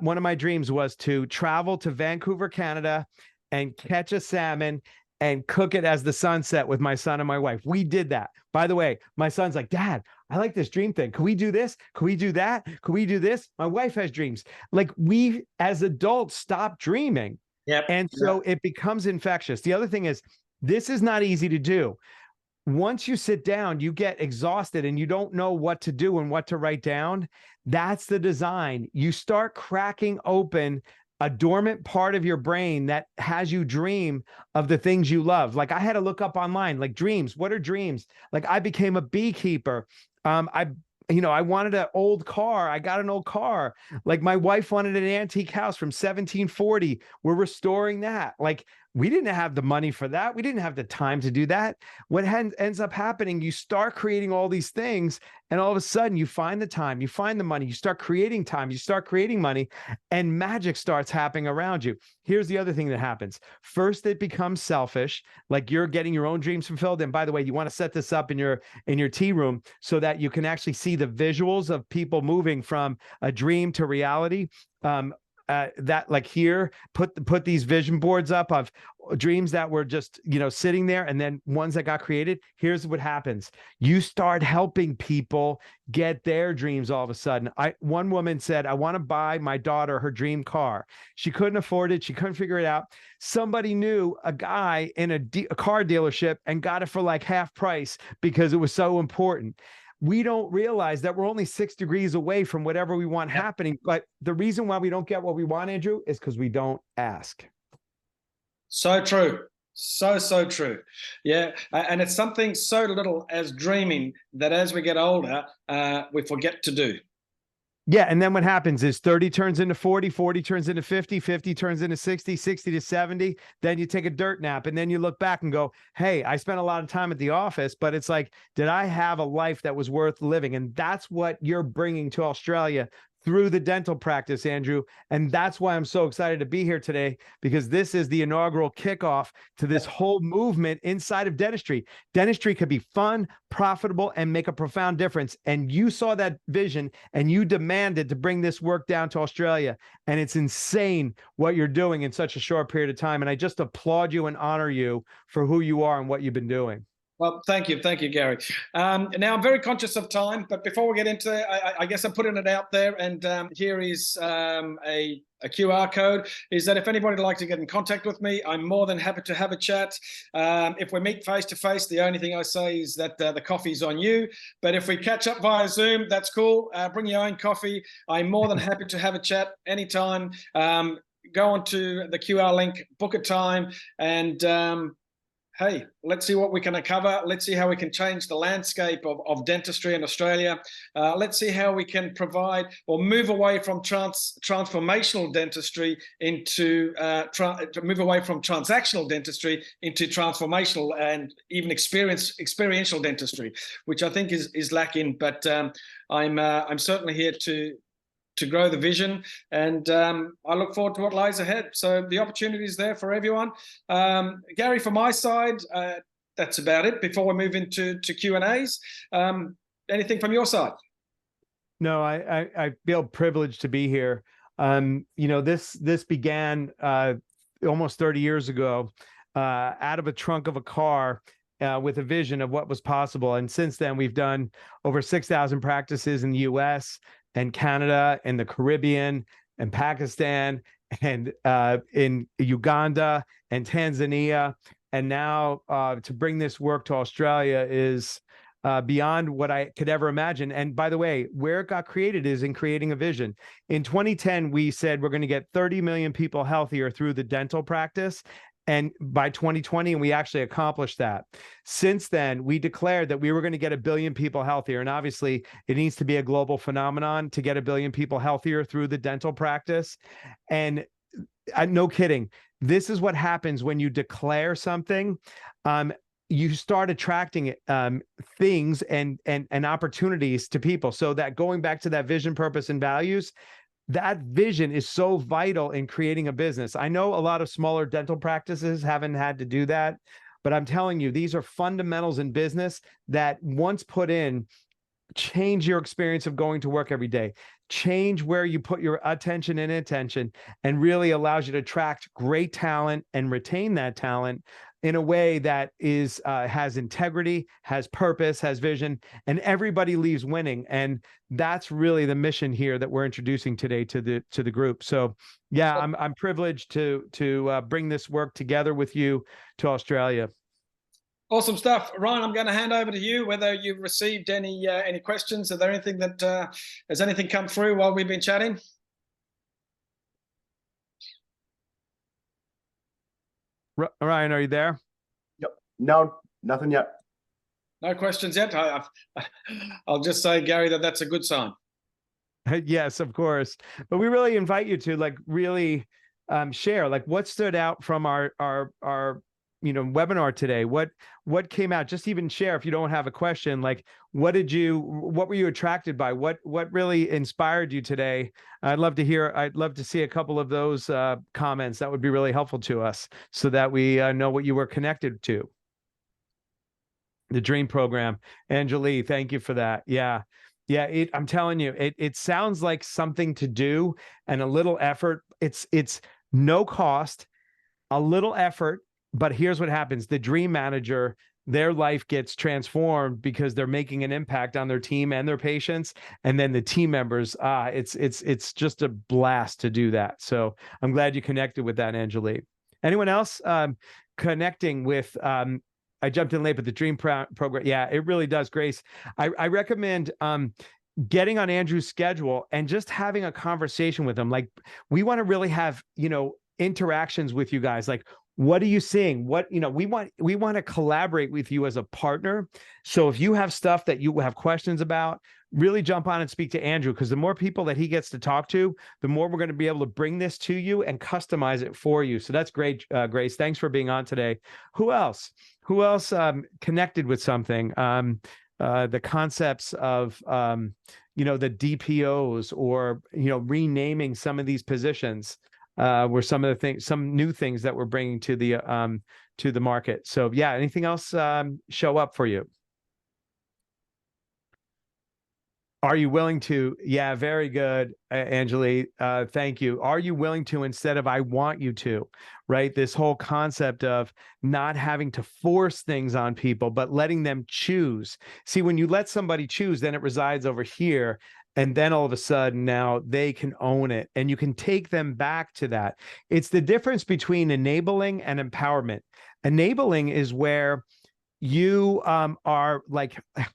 one of my dreams was to travel to Vancouver, Canada, and catch a salmon and cook it as the sunset with my son and my wife. We did that. By the way, my son's like, Dad, I like this dream thing. Can we do this? Can we do that? Can we do this? My wife has dreams. Like, we as adults stop dreaming. Yep. And so it becomes infectious. The other thing is, this is not easy to do. Once you sit down, you get exhausted and you don't know what to do and what to write down. That's the design. You start cracking open a dormant part of your brain that has you dream of the things you love. Like, I had to look up online, like, dreams. What are dreams? Like, I became a beekeeper. I wanted an old car. I got an old car. Like, my wife wanted an antique house from 1740. We're restoring that. Like, we didn't have the money for that. We didn't have the time to do that. What ends up happening, you start creating all these things, and all of a sudden you find the time, you find the money, you start creating time, you start creating money, and magic starts happening around you. Here's the other thing that happens. First, it becomes selfish, like you're getting your own dreams fulfilled. And by the way, you want to set this up in your tea room so that you can actually see the visuals of people moving from a dream to reality. That, like, here, put these vision boards up of dreams that were just, sitting there, and then ones that got created. Here's what happens. You start helping people get their dreams all of a sudden. One woman said, I want to buy my daughter her dream car. She couldn't afford it. She couldn't figure it out. Somebody knew a guy in a car dealership and got it for like half price because it was so important. We don't realize that we're only 6 degrees away from whatever we want happening. But the reason why we don't get what we want, Andrew, is because we don't ask. So true. So true. Yeah. And it's something so little as dreaming that as we get older, we forget to do. Yeah. And then what happens is 30 turns into 40, 40 turns into 50, 50 turns into 60, 60 to 70. Then you take a dirt nap, and then you look back and go, hey, I spent a lot of time at the office, but it's like, did I have a life that was worth living? And that's what you're bringing to Australia through the dental practice, Andrew. And that's why I'm so excited to be here today, because this is the inaugural kickoff to this whole movement inside of dentistry. Dentistry could be fun, profitable, and make a profound difference. And you saw that vision and you demanded to bring this work down to Australia. And it's insane what you're doing in such a short period of time. And I just applaud you and honor you for who you are and what you've been doing. Well, thank you, Gary. Now, I'm very conscious of time, but before we get into it, I guess I'm putting it out there, and here is a QR code, is that if anybody would like to get in contact with me, I'm more than happy to have a chat. If we meet face to face, the only thing I say is that the coffee's on you. But if we catch up via Zoom, that's cool. Bring your own coffee. I'm more than happy to have a chat anytime. Go onto the QR link, book a time, and hey, let's see what we can cover. Let's see how we can change the landscape of dentistry in Australia. Let's see how we can provide or move away from transformational dentistry into move away from transactional dentistry into transformational and even experiential dentistry, which I think is lacking. But I'm certainly here to grow the vision, and I look forward to what lies ahead. So the opportunity is there for everyone. Gary, from my side, that's about it. Before we move into Q&As, anything from your side? No, I feel privileged to be here. This began almost 30 years ago out of a trunk of a car with a vision of what was possible. And since then, we've done over 6,000 practices in the US and Canada and the Caribbean and Pakistan and in Uganda and Tanzania. And now to bring this work to Australia is beyond what I could ever imagine. And by the way, where it got created is in creating a vision. In 2010, we said we're going to get 30 million people healthier through the dental practice. And by 2020, and we actually accomplished that. Since then, we declared that we were going to get 1 billion people healthier. And obviously, it needs to be a global phenomenon to get 1 billion people healthier through the dental practice. And no kidding, this is what happens when you declare something. You start attracting things and opportunities to people. So that going back to that vision, purpose, and values, that vision is so vital in creating a business. I know a lot of smaller dental practices haven't had to do that, but I'm telling you, these are fundamentals in business that once put in, change your experience of going to work every day, change where you put your attention and intention, and really allows you to attract great talent and retain that talent in a way that is has integrity, has purpose, has vision, and everybody leaves winning. And that's really the mission here that we're introducing today to the group. So yeah, I'm privileged to bring this work together with you to Australia. Awesome stuff, Ryan. I'm going to hand over to you. Whether you've received any questions, are there anything that has anything come through while we've been chatting? Ryan, are you there? Yep. No, nothing yet. No questions yet. I'll just say, Gary, that's a good sign. Yes, of course. But we really invite you to really share what stood out from our webinar today. What came out? Just even share if you don't have a question. What were you attracted by? What really inspired you today? I'd love to hear. I'd love to see a couple of those comments. That would be really helpful to us so that we know what you were connected to. The Dream Program. Anjali, thank you for that. Yeah. I'm telling you, it sounds like something to do and a little effort. It's no cost, a little effort. But here's what happens. The Dream Manager, their life gets transformed because they're making an impact on their team and their patients. And then the team members, it's just a blast to do that. So I'm glad you connected with that, Anjali. Anyone else connecting with, I jumped in late, but the Dream Program, yeah, it really does, Grace. I recommend getting on Andrew's schedule and just having a conversation with him. We want to really have, interactions with you guys. What are you seeing? We want to collaborate with you as a partner. So if you have stuff that you have questions about, really jump on and speak to Andrew, because the more people that he gets to talk to, the more we're going to be able to bring this to you and customize it for you. So that's great, Grace. Thanks for being on today. Who else connected with something? The concepts of, the DPOs or, renaming some of these positions. Were some of the things, some new things that we're bringing to the market. So yeah, anything else show up for you? Are you willing to? Yeah, very good, Anjali. Thank you. Are you willing to instead of I want you to, right? This whole concept of not having to force things on people, but letting them choose. See, when you let somebody choose, then it resides over here. And then all of a sudden now they can own it and you can take them back to that. It's the difference between enabling and empowerment. Enabling is where you are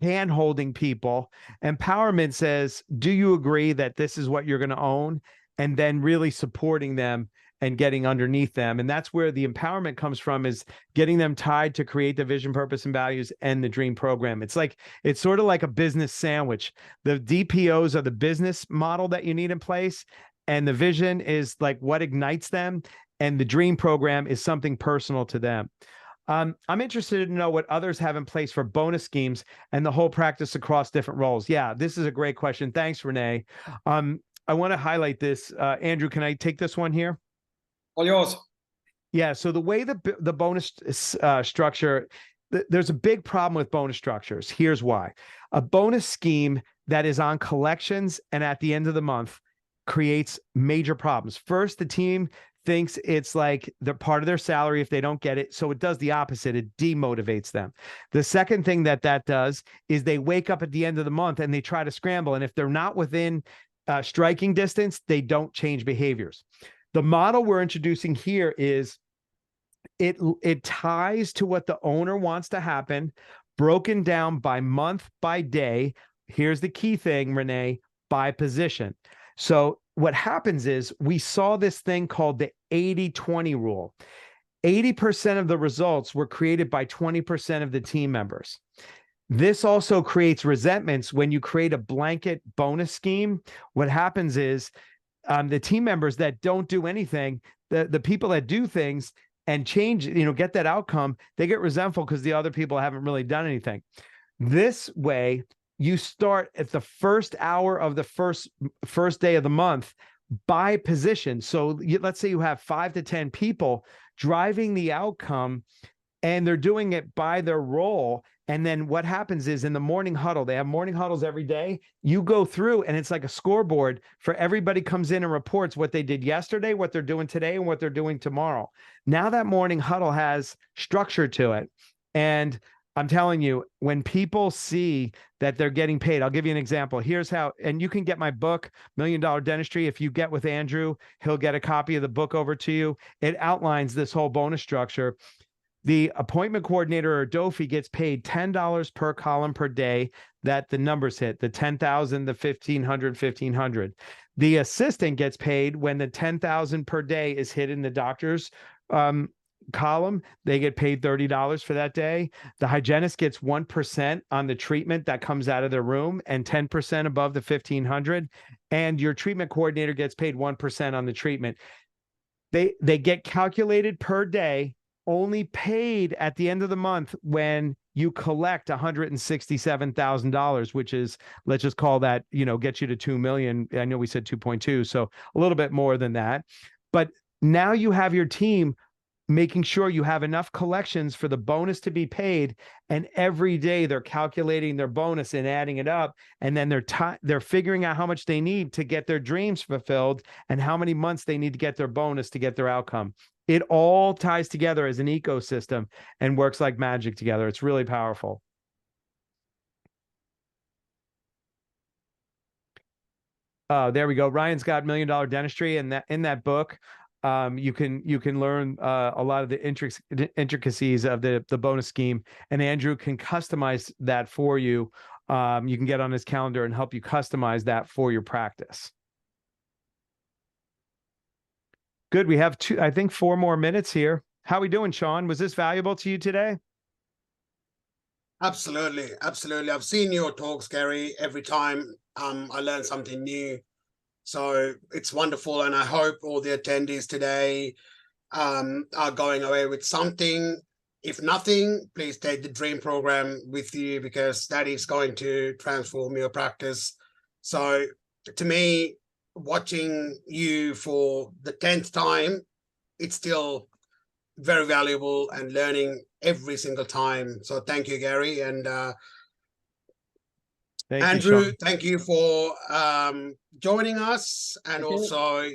hand-holding people. Empowerment says, do you agree that this is what you're going to own? And then really supporting them and getting underneath them. And that's where the empowerment comes from, is getting them tied to create the vision, purpose, and values and the Dream Program. It's sort of like a business sandwich. The DPOs are the business model that you need in place. And the vision is what ignites them. And the Dream Program is something personal to them. I'm interested to know what others have in place for bonus schemes and the whole practice across different roles. Yeah, this is a great question. Thanks, Renee. I want to highlight this. Andrew, can I take this one here? All yours. Yeah. So the way the bonus structure, there's a big problem with bonus structures. Here's why. A bonus scheme that is on collections and at the end of the month creates major problems. First, the team thinks it's they're part of their salary if they don't get it. So it does the opposite. It demotivates them. The second thing that does is they wake up at the end of the month and they try to scramble. And if they're not within striking distance, they don't change behaviors. The model we're introducing here is it ties to what the owner wants to happen, broken down by month, by day. Here's the key thing, Renee, by position. So what happens is we saw this thing called the 80-20 rule. 80% of the results were created by 20% of the team members. This also creates resentments when you create a blanket bonus scheme. What happens is the team members that don't do anything, the people that do things and change, get that outcome, they get resentful because the other people haven't really done anything. This way, you start at the first hour of the first day of the month by position. So let's say you have 5 to 10 people driving the outcome, and they're doing it by their role. And then what happens is in the morning huddle, they have morning huddles every day. You go through and it's like a scoreboard for everybody comes in and reports what they did yesterday, what they're doing today, and what they're doing tomorrow. Now that morning huddle has structure to it. And I'm telling you, when people see that they're getting paid, I'll give you an example. Here's how, and you can get my book, $1 Million Dentistry. If you get with Andrew, he'll get a copy of the book over to you. It outlines this whole bonus structure. The appointment coordinator or DOFI gets paid $10 per column per day that the numbers hit, the 10,000, the 1,500, 1,500. The assistant gets paid when the 10,000 per day is hit in the doctor's column. They get paid $30 for that day. The hygienist gets 1% on the treatment that comes out of their room and 10% above the 1,500. And your treatment coordinator gets paid 1% on the treatment. They get calculated per day, only paid at the end of the month when you collect $167,000, which is, let's just call that, get you to 2 million. I know we said 2.2, so a little bit more than that. But now you have your team making sure you have enough collections for the bonus to be paid, and every day they're calculating their bonus and adding it up, and then they're figuring out how much they need to get their dreams fulfilled and how many months they need to get their bonus to get their outcome. It all ties together as an ecosystem and works like magic together. It's really powerful. There we go. Ryan's got $1 Million Dentistry, and in that book, you can learn a lot of the intricacies of the bonus scheme, and Andrew can customize that for you. You can get on his calendar and help you customize that for your practice. Good. We have 4 more minutes here. How are we doing, Sean? Was this valuable to you today? Absolutely. Absolutely. I've seen your talks, Gary. Every time I learn something new. So it's wonderful. And I hope all the attendees today are going away with something. If nothing, please take the Dream program with you, because that is going to transform your practice. So to me, watching you for the 10th time, it's still very valuable and learning every single time. So thank you, Gary. And Andrew, thank you for joining us, and also,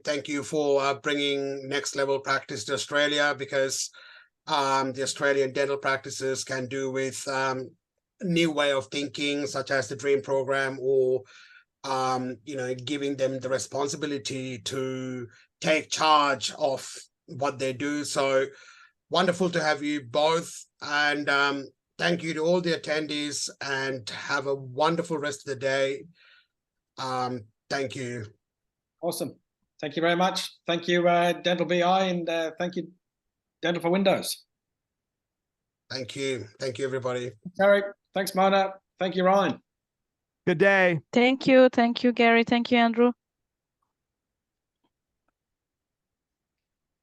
thank you for bringing Next Level Practice to Australia, because the Australian dental practices can do with a new way of thinking, such as the Dream program, or giving them the responsibility to take charge of what they do. So wonderful to have you both, and thank you to all the attendees, and have a wonderful rest of the day. Thank you. Awesome. Thank you very much. Thank you, Dental BI, and thank you, Dental for Windows. Thank you. Thank you, everybody. Gary, thanks, Mona. Thank you, Ryan. Good day. Thank you. Thank you, Gary. Thank you, Andrew.